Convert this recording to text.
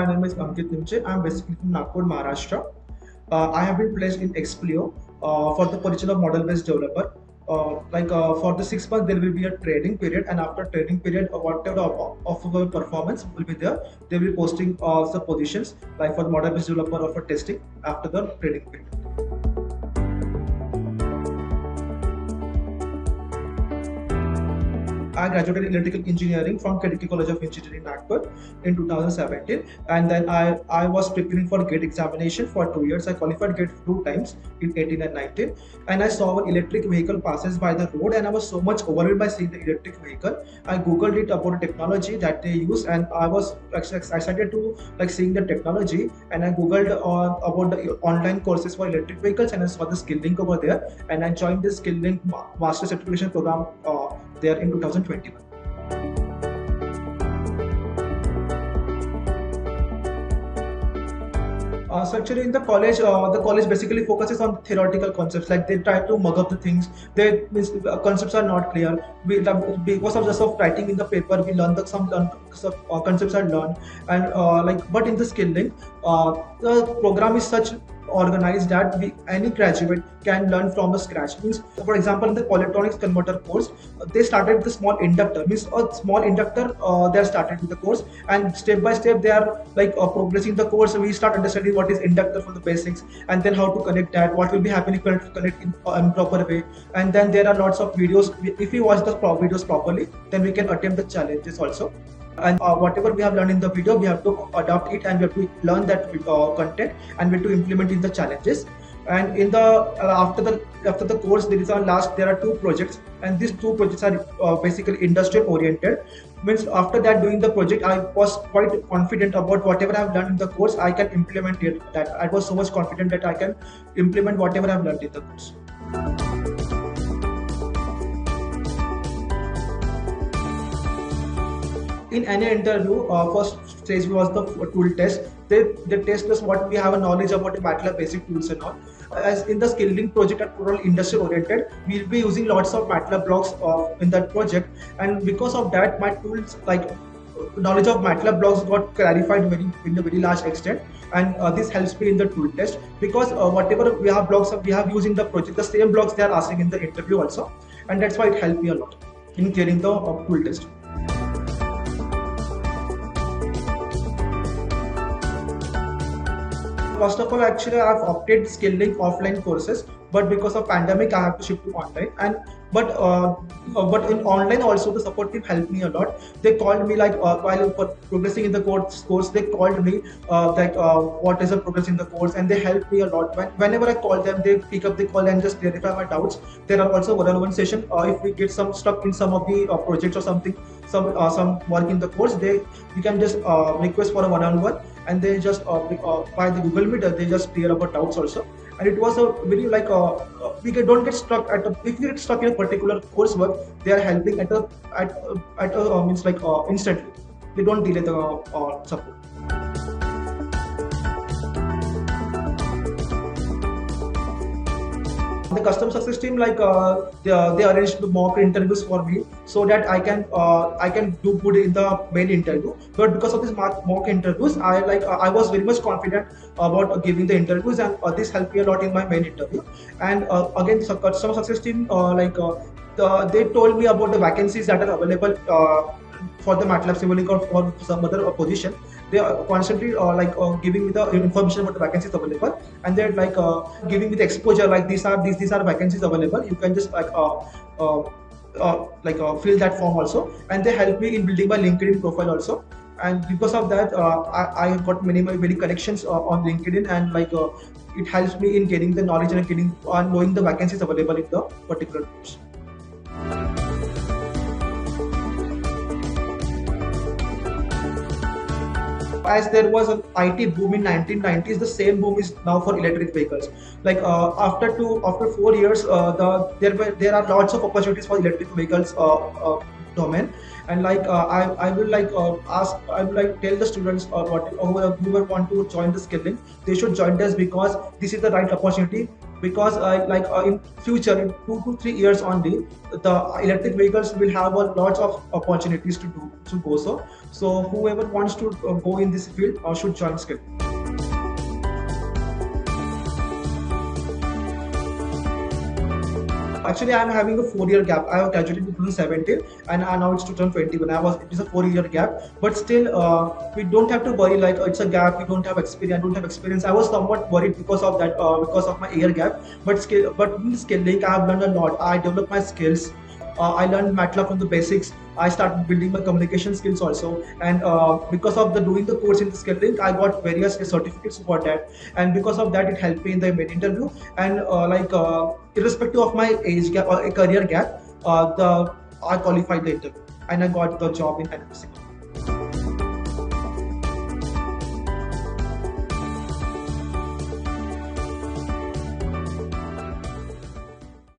my name is Ankit Nimche. I'm basically from Nagpur, Maharashtra. I have been placed in Explio for the position of model-based developer. For the 6 months, there will be a training period, and after training period, whatever of our performance will be there, they will be posting the positions like for the model-based developer or for testing after the training period. I graduated in electrical engineering from Kediki College of Engineering, Nagpur in 2017. And then I was preparing for GATE examination for 2 years. I qualified GATE 2 times in 18 and 19. And I saw an electric vehicle passes by the road, and I was so much overwhelmed by seeing the electric vehicle. I Googled it about the technology that they use, and I was excited to seeing the technology. And I Googled about the online courses for electric vehicles, and I saw the skill link over there. And I joined the skill link master certification program there in 2021. So actually, in the college basically focuses on theoretical concepts. Like they try to mug up the things. They means concepts are not clear. Because of just of writing in the paper, we learn some concepts are learned, and but in the skilling, the program is such organized that any graduate can learn from the scratch. Means, for example, in the electronics converter course, they started with a small inductor. Means a small inductor, they are started with the course, and step by step they are progressing the course. We start understanding what is inductor from the basics, and then how to connect that, what will be happening if you connect in proper way. And then there are lots of videos. If we watch the videos properly, then we can attempt the challenges also. And whatever we have learned in the video, we have to adopt it, and we have to learn that content, and we have to implement in the challenges. And in the after the course, there are 2 projects, and these 2 projects are basically industrial oriented. Means after that, doing the project, I was quite confident about whatever I have learned in the course, I can implement it. That I was so much confident that I can implement whatever I have learned in the course. In any interview, first stage was the tool test. They test us what we have a knowledge about the MATLAB basic tools and all. As in the skilling project at Total Industry Oriented, we'll be using lots of MATLAB blocks in that project, and because of that, my tools knowledge of MATLAB blocks got clarified in a very large extent, and this helps me in the tool test because whatever we have blocks we have used in the project, the same blocks they are asking in the interview also, and that's why it helped me a lot in clearing the tool test. First of all, actually, I've opted skilling offline courses, but because of pandemic, I have to shift to online. And but in online also, the support team helped me a lot. They called me while progressing in the course, they called me what is the progress in the course, and they helped me a lot. Whenever I call them, they pick up the call and just clarify my doubts. There are also one-on-one session. If we get some stuck in some of the projects or something, some work in the course, you can just request for a one-on-one, and they just by the Google Meet, they just clear about doubts also. And it was a very we don't get stuck if we get stuck in a particular coursework, they are helping means instantly. They don't delay the support. The customer success team they arranged the mock interviews for me so that I can do good in the main interview. But because of these mock interviews, I was very much confident about giving the interviews, and this helped me a lot in my main interview. And again, the customer success team they told me about the vacancies that are available for the MATLAB Simulink or for some other position. They are constantly giving me the information about the vacancies available, and they're giving me the exposure, these are vacancies available. You can just fill that form also, and they help me in building my LinkedIn profile also. And because of that, I got many connections on LinkedIn, and it helps me in getting the knowledge and knowing the vacancies available in the particular groups. As there was an IT boom in 1990s, the same boom is now for electric vehicles. After 4 years, there are lots of opportunities for electric vehicles domain. And I will tell the students who want to join the skilling, they should join this because this is the right opportunity. because in future, in 2 to 3 years only, the electric vehicles will have a lots of opportunities to go. So whoever wants to go in this field should join skill. Actually, I'm having a 4 year gap. I have graduated in 2017, and now it's 2021. It is a 4 year gap, but still, we don't have to worry like it's a gap. We don't have experience. I don't have experience. I was somewhat worried because of that, because of my year gap. But in skilling, I have learned a lot. I developed my skills. I learned MATLAB from the basics. I started building my communication skills also, and because of the doing the course in the skilling, I got various certificates for that, and because of that, it helped me in the main interview. And irrespective of my age gap or a career gap, the I qualified the interview and I got the job in NBC.